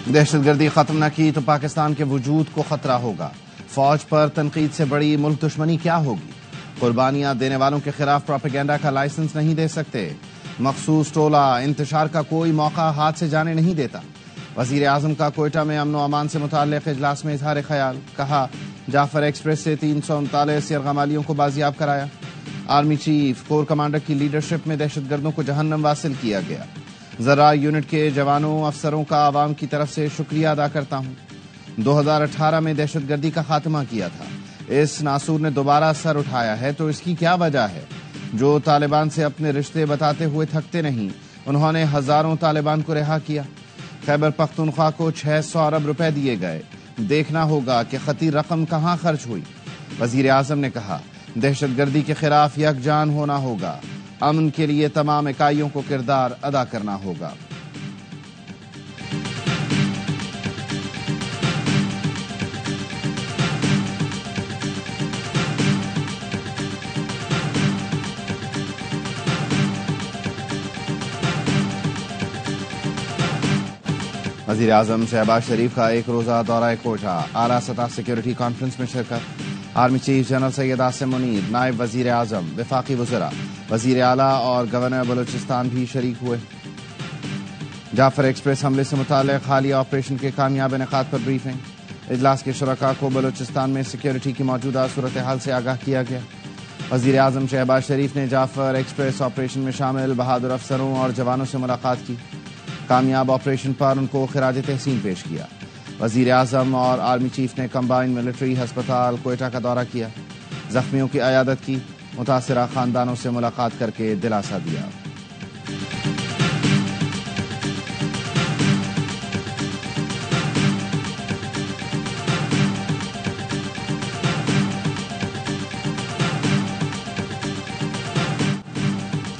دہشت گردی ختم نہ کی تو پاکستان کے وجود کو خطرہ ہوگا. فوج پر تنقید سے بڑی ملک دشمنی کیا ہوگی؟ قربانیاں دینے والوں کے خلاف پروپیگنڈا کا لائسنس نہیں دے سکتے. مخصوص ٹولہ انتشار کا کوئی موقع ہاتھ سے جانے نہیں دیتا. وزیر اعظم کا کوئٹہ میں امن و امان سے متعلق اجلاس میں اظہار خیال. کہا جعفر ایکسپریس سے 339 یرغمالیوں کو بازیاب کرایا. آرمی چیف کور کمانڈر کی لیڈرشپ میں دہشت گردوں کو جہنم واصل کیا گیا. ذرا یونٹ کے جوانوں افسروں کا عوام کی طرف سے شکریہ ادا کرتا ہوں. 2018 میں دہشت گردی کا خاتمہ کیا تھا. اس ناسور نے دوبارہ سر اٹھایا ہے تو اس کی کیا وجہ ہے؟ جو طالبان سے اپنے رشتے بتاتے ہوئے تھکتے نہیں، انہوں نے ہزاروں طالبان کو رہا کیا. خیبر پختونخوا کو 600 ارب روپے دیے گئے. دیکھنا ہوگا کہ خطیر رقم کہاں خرچ ہوئی. وزیر اعظم نے کہا دہشت گردی کے خلاف یکجان ہونا ہوگا. امن کے لیے تمام اکائیوں کو کردار ادا کرنا ہوگا. وزیر اعظم شہباز شریف کا ایک روزہ دورہ کوئٹہ. اعلیٰ سطح سیکورٹی کانفرنس میں شرکت. Army chief general Syed Asim Munir, نائب وزیر اعظم، وفاقی وزراء، وزیر اعلیٰ اور گورنر بلوچستان بھی شریک ہوئے. جعفر ایکسپریس حملے سے متعلق حالیہ آپریشن کے کامیاب انعقاد پر بریفنگ. اجلاس کے شرکاء کو بلوچستان میں سیکورٹی کی موجودہ صورتحال سے آگاہ کیا گیا. وزیر اعظم شہباز شریف نے جعفر ایکسپریس آپریشن میں شامل بہادر افسروں اور جوانوں سے ملاقات کی. کامیاب آپریشن پر ان کو خراج تحسین پیش کیا. وزیر اعظم اور آرمی چیف نے کمبائنڈ ملٹری ہسپتال کوئٹہ کا دورہ کیا. زخمیوں کی عیادت کی. متاثرہ خاندانوں سے ملاقات کر کے دلاسا دیا.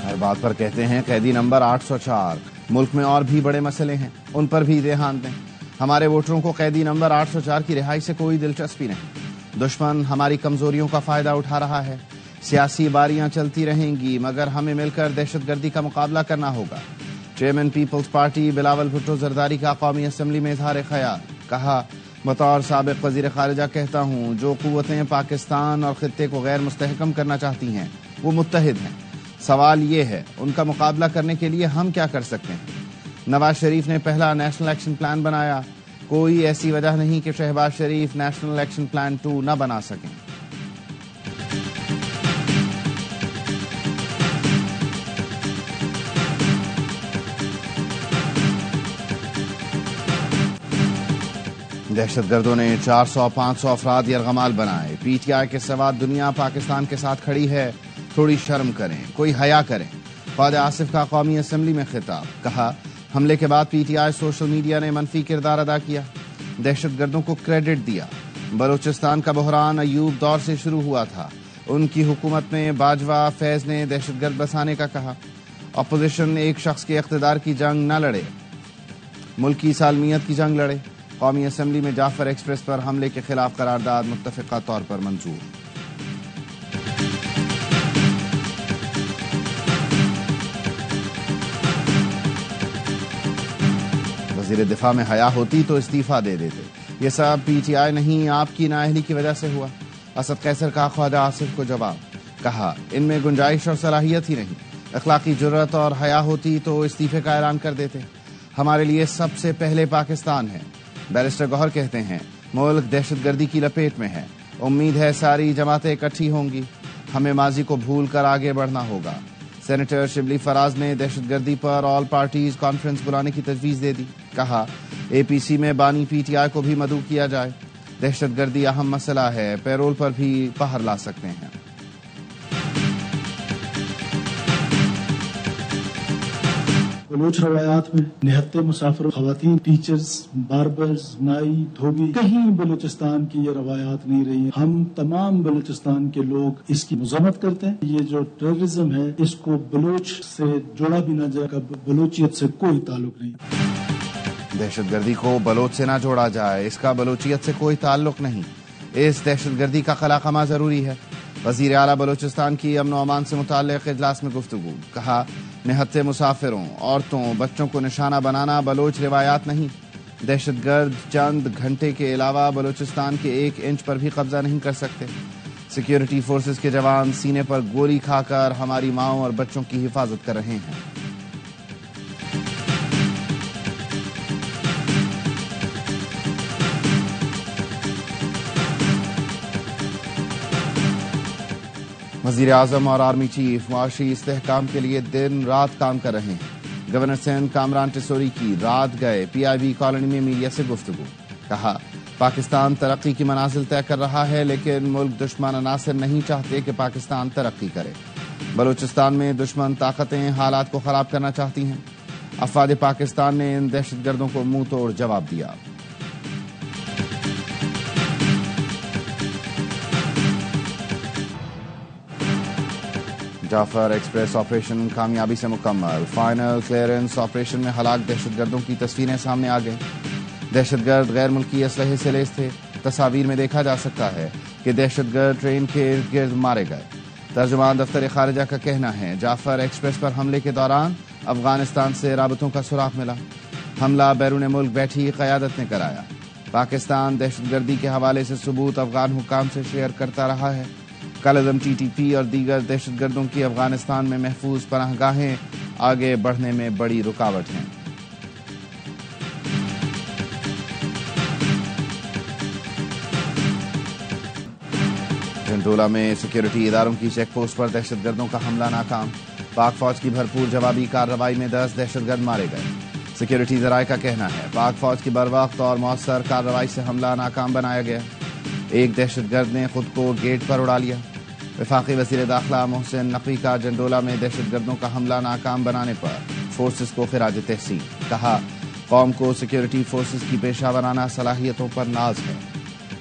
ہر بات پر کہتے ہیں قیدی نمبر 804. ملک میں اور بھی بڑے مسئلے ہیں، ان پر بھی دھیان دیں. ہمارے ووٹروں کو قیدی نمبر 804 کی رہائی سے کوئی دلچسپی نہیں. دشمن ہماری کمزوریوں کا فائدہ اٹھا رہا ہے. سیاسی باریاں چلتی رہیں گی مگر ہمیں مل کر دہشت گردی کا مقابلہ کرنا ہوگا. Chairman Peoples Party Bilawal Bhutto Zardari کا قومی اسمبلی میں اظہار خیال. کہا بطور سابق وزیر خارجہ کہتا ہوں جو قوتیں پاکستان اور خطے کو غیر مستحکم کرنا چاہتی ہیں وہ متحد ہیں. سوال یہ ہے ان کا مقابلہ کرنے کے لیے ہم کیا کر سکتے ہیں. نواز شریف نے پہلا نیشنل ایکشن پلان بنایا. کوئی ایسی وجہ نہیں کہ شہباز شریف نیشنل ایکشن پلان 2 نہ بنا سکیں. دہشت گردوں نے 400-500 افراد یرغمال بنائے. پی ٹی آئی کے سوا دنیا پاکستان کے ساتھ کھڑی ہے. تھوڑی شرم کریں، کوئی حیا کریں. خواجہ آصف کا قومی اسمبلی میں خطاب. کہا حملے کے بعد P T I social media نے منفی کردار ادا کیا. دہشت گردوں کو کریڈٹ دیا. بلوچستان کا بحران ایوب دور سے شروع ہوا تھا. ان کی حکومت میں باجوہ فیض نے دہشت گرد بسانے کا کہا. اپوزیشن ایک شخص کے اقتدار کی جنگ نہ لڑے، ملکی سالمیت کی جنگ لڑے. قومی اسمبلی میں جعفر ایکسپریس پر حملے کے خلاف قرارداد متفقہ طور پر منظور. وزیر دفاع میں حیا ہوتی تو استعفیٰ دے دیتے. یہ سب پی ٹی آئی نہیں آپ کی نااہلی کی وجہ سے ہوا. اسد قیصر کا خواجہ آصف کو جواب. کہا ان میں گنجائش اور صلاحیت ہی نہیں. اخلاقی جرت اور حیا ہوتی تو استعفے کا اعلان کر دیتے. ہمارے لیے سب سے پہلے پاکستان ہے. بیرسٹر گوہر کہتے ہیں ملک دہشت گردی کی لپیٹ میں ہے. امید ہے ساری جماعتیں اکٹھی ہوں گی. ہمیں ماضی کو بھول کر آگے بڑھنا ہوگا. سینیٹر شبلی فراز نے دہشت گردی پر آل پارٹیز کانفرنس بلانے کی تجویز دے دی. کہا اے پی سی میں بانی پی ٹی آئی کو بھی مدعو کیا جائے. دہشت گردی اہم مسئلہ ہے، پیرول پر بھی باہر لا سکتے ہیں. بلوچ روایات میں نہتے مسافر، خواتین، ٹیچرز، باربرز، نائی، دھوبی، کہیں بلوچستان کی یہ روایات نہیں رہی. ہم تمام بلوچستان کے لوگ اس کی مذمت کرتے ہیں. یہ جو ٹیررزم ہے اس کو بلوچ سے جوڑا بھی نہ جائے گا. بلوچیت سے کوئی تعلق نہیں. دہشت گردی کو بلوچ سے نہ جوڑا جائے، اس کا بلوچیت سے کوئی تعلق نہیں. اس دہشت گردی کا خلاقہ ضروری ہے. وزیر اعلیٰ بلوچستان کی امن و امان سے متعلق اجلاس میں گفتگو. کہا نہتے مسافروں، عورتوں، بچوں کو نشانہ بنانا بلوچ روایات نہیں. دہشت گرد چند گھنٹے کے علاوہ بلوچستان کے 1 انچ پر بھی قبضہ نہیں کر سکتے۔ سیکیورٹی فورسز کے جوان سینے پر گولی کھا کر ہماری ماؤں اور بچوں کی حفاظت کر رہے ہیں۔ وزیر اعظم اور آرمی چیف معاشی استحکام کے لیے دن رات کام کر رہے ہیں۔ گورنر سندھ کامران ٹیسوری کی رات گئے PIB کالونی میں میڈیا سے گفتگو، کہا پاکستان ترقی کی منازل طے کر رہا ہے لیکن ملک دشمن عناصر نہیں چاہتے کہ پاکستان ترقی کرے۔ بلوچستان میں دشمن طاقتیں حالات کو خراب کرنا چاہتی ہیں۔ افواج پاکستان نے ان دہشت گردوں کو منہ توڑ جواب دیا۔ جعفر ایکسپریس آپریشن کامیابی سے مکمل۔ فائنل کلیئرنس آپریشن میں ہلاک دہشت گردوں کی تصویریں سامنے آ گئیں۔ دہشت گرد غیر ملکی اسلحے سے لیس تھے۔ تصاویر میں دیکھا جا سکتا ہے کہ دہشت گرد ٹرین کے ارد گرد مارے گئے۔ ترجمان دفتر خارجہ کا کہنا ہے جعفر ایکسپریس پر حملے کے دوران افغانستان سے رابطوں کا سراغ ملا۔ حملہ بیرون ملک بیٹھی قیادت نے کرایا۔ پاکستان دہشت گردی کے حوالے سے ثبوت افغان حکام سے شیئر کرتا رہا ہے۔ کالعدم TTP اور دیگر دہشت گردوں کی افغانستان میں محفوظ پناہ گاہیں آگے بڑھنے میں بڑی رکاوٹ ہیں۔ جنڈولا میں سیکیورٹی اداروں کی چیک پوسٹ پر دہشت گردوں کا حملہ ناکام۔ پاک فوج کی بھرپور جوابی کارروائی میں 10 دہشت گرد مارے گئے۔ سیکیورٹی ذرائع کا کہنا ہے پاک فوج کی بروقت اور مؤثر کارروائی سے حملہ ناکام بنایا گیا۔ ایک دہشت گرد نے خود کو گیٹ پر اڑا لیا۔ وفاقی وزیر داخلہ محسن نقوی کا جنڈولا میں دہشت گردوں کا حملہ ناکام بنانے پر فورسز کو خراج تحسین، کہا قوم کو سیکیورٹی فورسز کی پیشہ ورانہ صلاحیتوں پر ناز ہے۔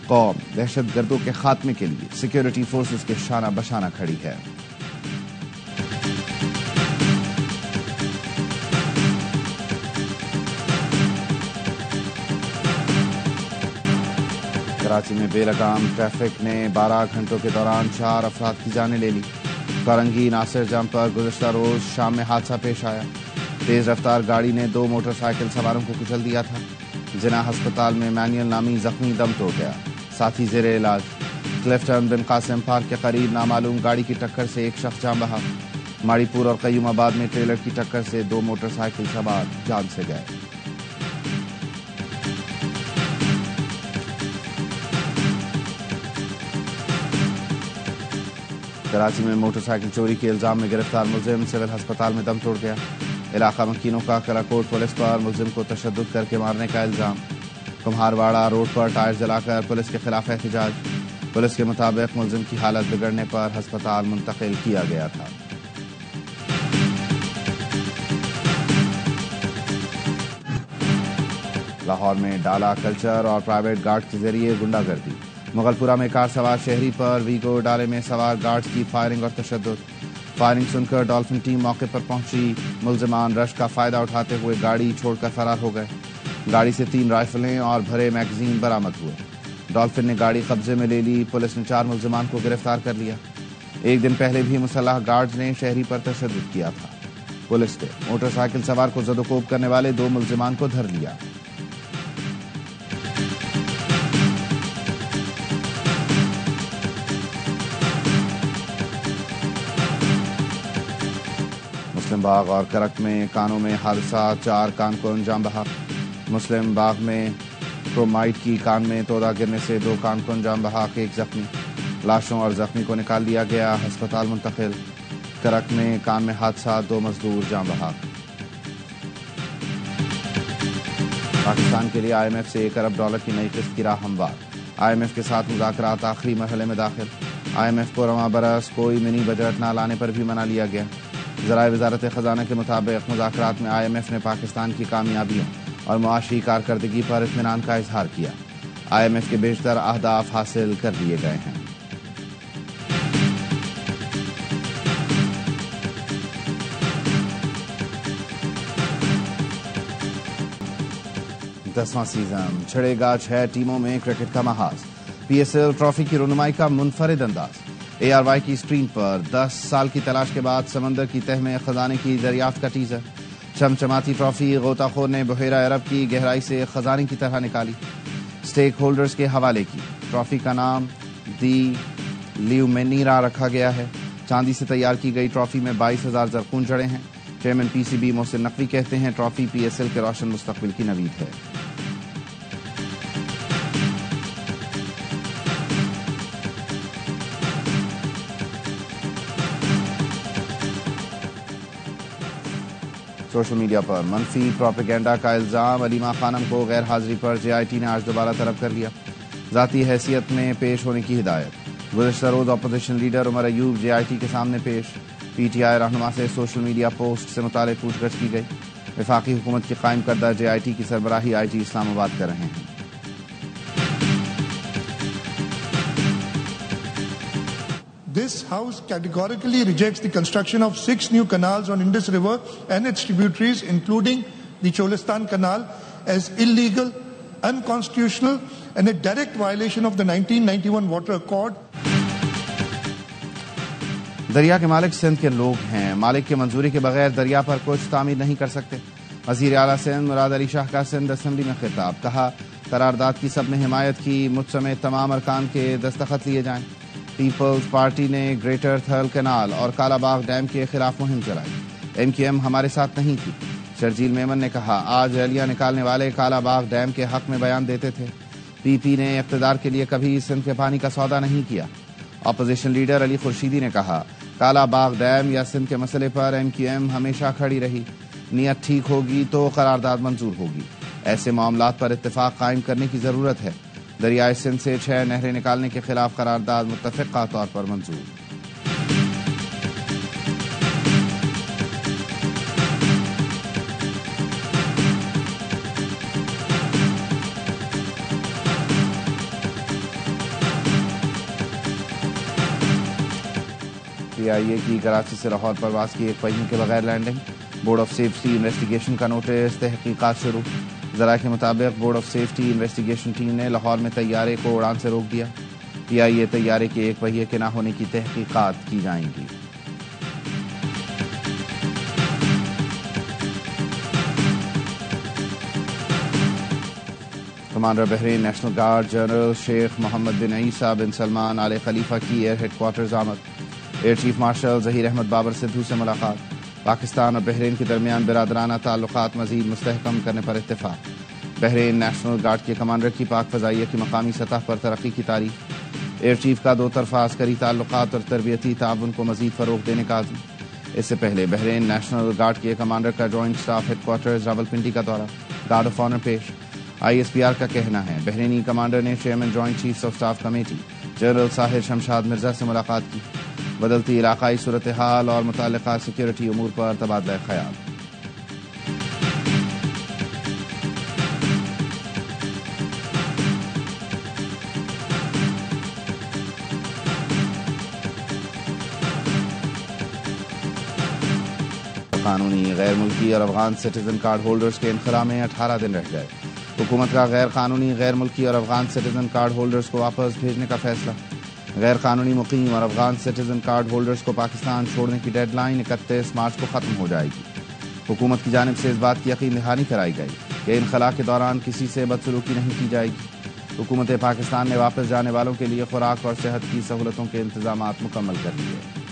قوم دہشت گردوں کے خاتمے کے لیے سیکیورٹی فورسز کے شانہ بشانہ کھڑی ہے۔ کراچی میں بے لگام ٹریفک نے 12 گھنٹوں کے دوران 4 افراد کی جانیں لے لی۔ کارنگی ناصر جنگ پر گزشتہ روز شام میں حادثہ پیش آیا۔ تیز رفتار گاڑی نے 2 موٹر سائیکل سواروں کو کچل دیا تھا۔ جناح ہسپتال میں مینیل نامی زخمی دم توڑ گیا، ساتھی زیر علاج۔ کلفٹن بن قاسم پارک کے قریب نامعلوم گاڑی کی ٹکر سے ایک شخص جاں بحق۔ ماڑی پور اور قیوم آباد میں ٹریلر کی ٹکر سے 2 موٹر سائیکل سوار جان سے گئے۔ کراچی میں موٹر سائیکل چوری کے الزام میں گرفتار ملزم سول ہسپتال میں دم توڑ گیا۔ علاقہ مکینوں کا کراکوٹ پولیس پر ملزم کو تشدد کر کے مارنے کا الزام۔ کمہارواڑہ روڈ پر ٹائر جلا کر پولیس کے خلاف احتجاج۔ پولیس کے مطابق ملزم کی حالت بگڑنے پر ہسپتال منتقل کیا گیا تھا۔ لاہور میں ڈالا کلچر اور پرائیویٹ گارڈ کے ذریعے غنڈہ گردی۔ مغل پورہ میں کار سوار شہری پر ویگو ڈالے میں سوار گارڈز کی فائرنگ اور تشدد۔ فائرنگ سن کر ڈالفن ٹیم موقع پر پہنچی۔ ملزمان رش کا فائدہ اٹھاتے ہوئے گاڑی چھوڑ کر فرار ہو گئے۔ گاڑی سے 3 رائفلیں اور بھرے میگزین برآمد ہوئے۔ ڈالفن نے گاڑی قبضے میں لے لی۔ پولیس نے 4 ملزمان کو گرفتار کر لیا۔ ایک دن پہلے بھی مسلح گارڈز نے شہری پر تشدد کیا تھا۔ پولیس نے موٹر سائیکل سوار کو زد و کوب کرنے والے 2 ملزمان کو دھر لیا۔ مسلم باغ اور کرک میں کانوں میں حادثات، 4 کان کو انجام بحق۔ مسلم باغ میں کرومائٹ کی کان میں تودا گرنے سے 2 کان کو انجام بحق، 1 زخمی۔ لاشوں اور زخمی کو نکال لیا گیا، ہسپتال منتقل۔ کرک میں کان میں حادثات، 2 مزدور جاں بحق۔ پاکستان کے لیے IMF سے $1 ارب کی نئی قسط کی راہ ہموار۔ IMF کے ساتھ مذاکرات آخری مرحلے میں داخل۔ IMF کو رواں برس کوئی منی بجٹ نہ لانے پر بھی منا لیا گیا۔ ذرائع وزارت خزانہ کے مطابق مذاکرات میں IMF نے پاکستان کی کامیابیوں اور معاشی کارکردگی پر اطمینان کا اظہار کیا۔ IMF کے بیشتر اہداف حاصل کر لیے گئے ہیں۔ دسواں سیزن چھڑے گا 6 ٹیموں میں کرکٹ کا محاذ۔ PSL ٹرافی کی رونمائی کا منفرد انداز۔ ARY کی اسکرین پر 10 سال کی تلاش کے بعد سمندر کی تہ میں خزانے کی دریافت کا ٹیزر۔ چمچماتی ٹرافی غوطہ خور نے بحیرہ عرب کی گہرائی سے خزانے کی طرح نکالی، اسٹیک ہولڈرز کے حوالے کی۔ ٹرافی کا نام دی لیومینیرا رکھا گیا ہے۔ چاندی سے تیار کی گئی ٹرافی میں 22,000 زرخون جڑے ہیں۔ Chairman P C B Mohsin Naqvi کہتے ہیں ٹرافی پی ایس ایل کے روشن مستقبل کی نوید ہے۔ سوشل میڈیا پر منفی پروپیگنڈا کا الزام، علیمہ خانم کو غیر حاضری پر جے آئی ٹی نے آج دوبارہ طلب کر لیا، ذاتی حیثیت میں پیش ہونے کی ہدایت۔ گزشتہ روز opposition leader Omar Ayub J I T کے سامنے پیش، پی ٹی آئی رہنما سے سوشل میڈیا پوسٹ سے متعلق پوچھ گچھ کی گئی۔ وفاقی حکومت کی قائم کردہ جے آئی ٹی کی سربراہی آئی جی اسلام آباد کر رہے ہیں۔ This House categorically rejects the construction of 6 new canals on Indus River and its tributaries, including the Cholistan Canal, as illegal, unconstitutional, and a direct violation of the 1991 Water Accord. دریا کے مالک سندھ کے لوگ ہیں، مالک کی منظوری کے بغیر دریا پر کچھ تعمیر نہیں کر سکتے۔ وزیر اعلیٰ سندھ مراد علی شاہ کا سندھ اسمبلی میں خطاب، کہا قرارداد کی سب نے حمایت کی، مجھ سمیت تمام ارکان کے دستخط لیے جائیں۔ پیپلز پارٹی نے گریٹر تھرل کینال اور کالا باغ ڈیم کے خلاف مہم چلائی، ایم کیو ایم ہمارے ساتھ نہیں تھی۔ شرجیل میمن نے کہا آج ریلیاں نکالنے والے کالا باغ ڈیم کے حق میں بیان دیتے تھے، پی پی نے اقتدار کے لیے کبھی سندھ کے پانی کا سودا نہیں کیا۔ اپوزیشن لیڈر علی خورشیدی نے کہا کالا باغ ڈیم یا سندھ کے مسئلے پر ایم کیو ایم ہمیشہ کھڑی رہی، نیت ٹھیک ہوگی تو قرارداد منظور ہوگی، ایسے معاملات پر اتفاق قائم کرنے کی ضرورت ہے۔ دریائے سندھ سے 6 نہریں نکالنے کے خلاف قرارداد متفقہ طور پر منظور۔ پی آئی اے کی کراچی سے لاہور پرواز کی ایک پہیوں کے بغیر landing, board of safety investigation کا نوٹس، تحقیقات شروع۔ ذرائع کے مطابق board of safety investigation team نے لاہور میں طیارے کو اڑان سے روک دیا۔ پی آئی اے طیارے کے ایک پہیے کے نہ ہونے کی تحقیقات کی جائیں گی۔ Commander Bahrain national guard general Sheikh Mohammed bin Isa bin Salman Al Khalifa کی ایئر ہیڈ کوارٹرز آمد، air chief marshal Zaheer Ahmed Babar Sidhu سے ملاقات۔ پاکستان اور بحرین کے درمیان برادرانہ تعلقات مزید مستحکم کرنے پر اتفاق۔ بحرین نیشنل گارڈ کے کمانڈر کی پاک فضائیہ کی مقامی سطح پر ترقی کی تعریف۔ ایئر چیف کا دو طرفہ عسکری تعلقات اور تربیتی تعاون کو مزید فروغ دینے کا عزم۔ اس سے پہلے بحرین نیشنل گارڈ کے کمانڈر کا joint staff headquarters Rawalpindi کا دورہ، گارڈ آف آنر پیش۔ آئی ایس پی آر کا کہنا ہے بحرینی کمانڈر نے chairman joint chiefs of staff committee general Sahir Shamshad Mirza سے ملاقات کی، بدلتی علاقائی صورتحال اور متعلقہ سیکیورٹی امور پر تبادلہ خیال۔ قانونی غیر ملکی اور افغان سٹیزن کارڈ ہولڈرز کے انخلاء میں 18 دن رہ گئے، حکومت کا غیر قانونی غیر ملکی اور افغان سٹیزن کارڈ ہولڈرز کو واپس بھیجنے کا فیصلہ۔ غیر قانونی مقیم اور افغان سٹیزن کارڈ ہولڈرز کو پاکستان چھوڑنے کی ڈیڈ لائن 31 مارچ کو ختم ہو جائے گی۔ حکومت کی جانب سے اس بات کی یقین دہانی کرائی گئی کہ انخلاء کے دوران کسی سے بدسلوکی نہیں کی جائے گی۔ حکومت پاکستان نے واپس جانے والوں کے لیے خوراک اور صحت کی سہولتوں کے انتظامات مکمل کر لیے۔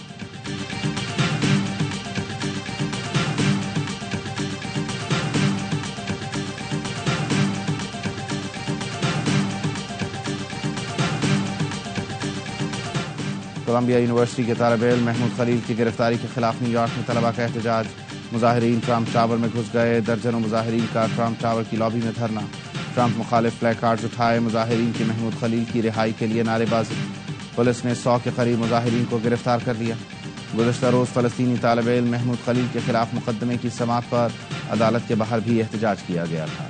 کولمبیا یونیورسٹی کے طالب علم محمود خلیل کی گرفتاری کے خلاف نیو یارک میں طلباء کا احتجاج، مظاہرین ٹرمپ ٹاور میں گھس گئے، درجنوں مظاہرین کا ٹرمپ ٹاور کی لابی میں دھرنا، ٹرمپ مخالف فلیگ کارڈز اٹھائے، مظاہرین کی محمود خلیل کی رہائی کے لیے نعرے بازی، پولیس نے 100 کے قریب مظاہرین کو گرفتار کر لیا۔ گزشتہ روز فلسطینی طالب علم محمود خلیل کے خلاف مقدمے کی سماعت پر عدالت کے باہر بھی احتجاج کیا گیا تھا۔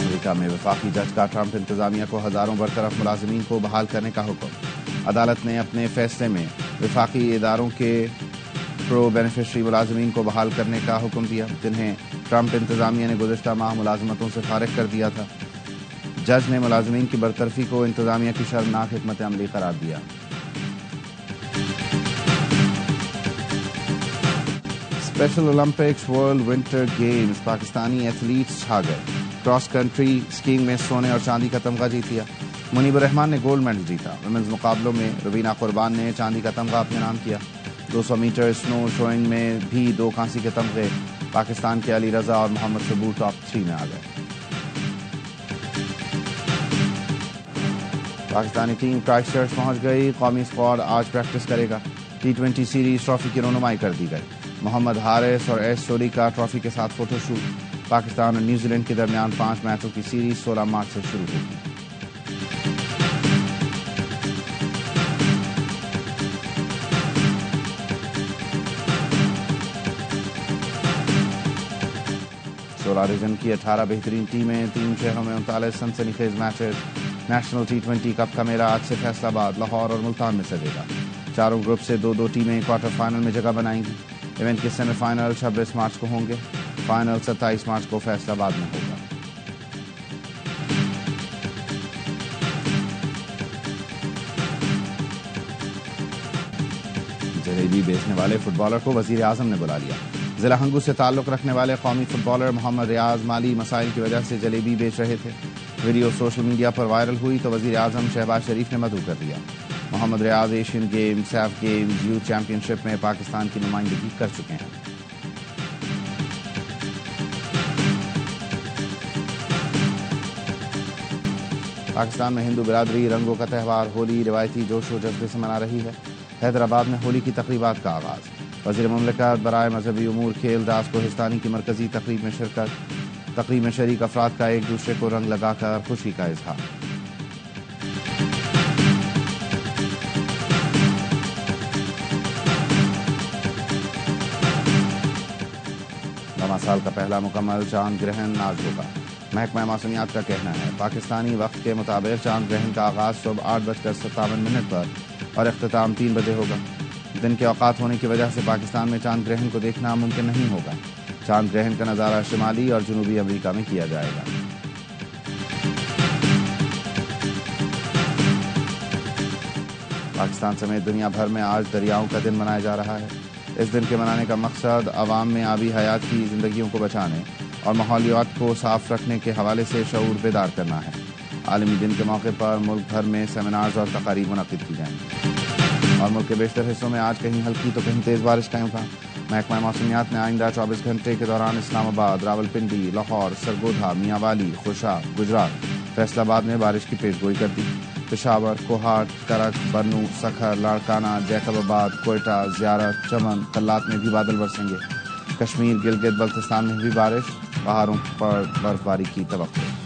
امریکہ میں وفاقی جج کا ٹرمپ انتظامیہ کو ہزاروں برطرف ملازمین کو بحال کرنے کا حکم۔ عدالت نے اپنے فیصلے میں وفاقی اداروں کے پرو بینیفیشری ملازمین کو بحال کرنے کا حکم دیا، جنہیں ٹرمپ انتظامیہ نے گزشتہ ماہ ملازمتوں سے فارغ کر دیا تھا۔ جج نے ملازمین کی برطرفی کو انتظامیہ کی شرمناک حکمت عملی قرار دیا۔ Special Olympics world winter games, Pakistani athletes چھا گئے۔ کراس کنٹری اسکیئنگ میں سونے اور چاندی کا تمغہ جیت لیا۔ منیب الرحمان نے گولڈ میڈل جیتا۔ ویمنز مقابلوں میں روینہ قربان نے چاندی کا تمغہ اپنے نام کیا۔ 200 میٹر اسنو شوئنگ میں بھی 2 کانسی کے تمغے، پاکستان کے علی رضا اور محمد ثبور ٹاپ 3 میں آ گئے۔ پاکستانی ٹیم کرائسٹ چرچ پہنچ گئی۔ قومی اسکواڈ آج پریکٹس کرے گا۔ T20 سیریز ٹرافی کی رونمائی کر دی گئی۔ محمد حارث اور ایس سوری کا ٹرافی کے ساتھ فوٹو شوٹ۔ پاکستان اور نیوزی لینڈ کے درمیان 5 میچوں کی سیریز 16 مارچ سے شروع ہوگی۔ ریجن کی 18 بہترین ٹیمیں، 3 شہروں میں 39 سنسنی خیز میچز۔ نیشنل T20 کپ کا میلہ آج سے فیصل آباد، لاہور اور ملتان میں سجے گا۔ چاروں گروپ سے 2 ٹیمیں کوارٹر فائنل میں جگہ بنائیں گی۔ ایونٹ کے سیمی فائنل 26 مارچ کو ہوں گے۔ فائنل 27 مارچ کو فیصل آباد میں ہوگا۔ جلیبی بیچنے والے فٹ بالر کو وزیر اعظم نے بلا لیا۔ ضلع ہنگو سے تعلق رکھنے والے قومی فٹ بالر محمد ریاض مالی مسائل کی وجہ سے جلیبی بیچ رہے تھے۔ ویڈیو سوشل میڈیا پر وائرل ہوئی تو وزیر اعظم شہباز شریف نے مدعو کر دیا۔ Muhammad Riaz Asian game, SAF games, youth championship میں پاکستان کی نمائندگی کر چکے ہیں۔ پاکستان میں ہندو برادری رنگوں کا تہوار ہولی روایتی جوش و جذبے سے منا رہی ہے۔ حیدرآباد میں ہولی کی تقریبات کا آغاز۔ وزیر مملکت برائے مذہبی امور کھیل راز کوہستانی کی مرکزی تقریب میں شرکت۔ تقریب میں شریک افراد کا ایک دوسرے کو رنگ لگا کر خوشی کا اظہار۔ رواں سال کا پہلا مکمل چاند گرہن آج ہوگا۔ محکمہ موسمیات کا کہنا ہے پاکستانی وقت کے مطابق چاند گرہن کا آغاز صبح 8:57 پر اور اختتام 3 بجے ہوگا۔ دن کے اوقات ہونے کی وجہ سے پاکستان میں چاند گرہن کو دیکھنا ممکن نہیں ہوگا۔ چاند گرہن کا نظارہ شمالی اور جنوبی امریکہ میں کیا جائے گا۔ پاکستان سمیت دنیا بھر میں آج دریاؤں کا دن منایا جا رہا ہے۔ اس دن کے منانے کا مقصد عوام میں آبی حیات کی زندگیوں کو بچانے اور ماحولیات کو صاف رکھنے کے حوالے سے شعور بیدار کرنا ہے۔ عالمی دن کے موقع پر ملک بھر میں سیمینارز اور تقاریب منعقد کی جائیں گی۔ اور ملک کے بیشتر حصوں میں آج کہیں ہلکی تو کہیں تیز بارش کا امکان۔ محکمہ موسمیات نے آئندہ 24 گھنٹے کے دوران اسلام آباد، راولپنڈی، لاہور، سرگودھا، میاں والی، خوشاب، گجرات، فیصل آباد میں بارش کی پیش گوئی کر دی۔ پشاور، کوہاٹ، کرک، برنو، سکھر، لاڑکانہ، جیکب آباد، کوئٹہ، زیارت، چمن، کلات میں بھی بادل برسیں گے۔ کشمیر، گلگت، بلتستان میں بھی بارش، پہاڑوں پر برف باری کی توقع۔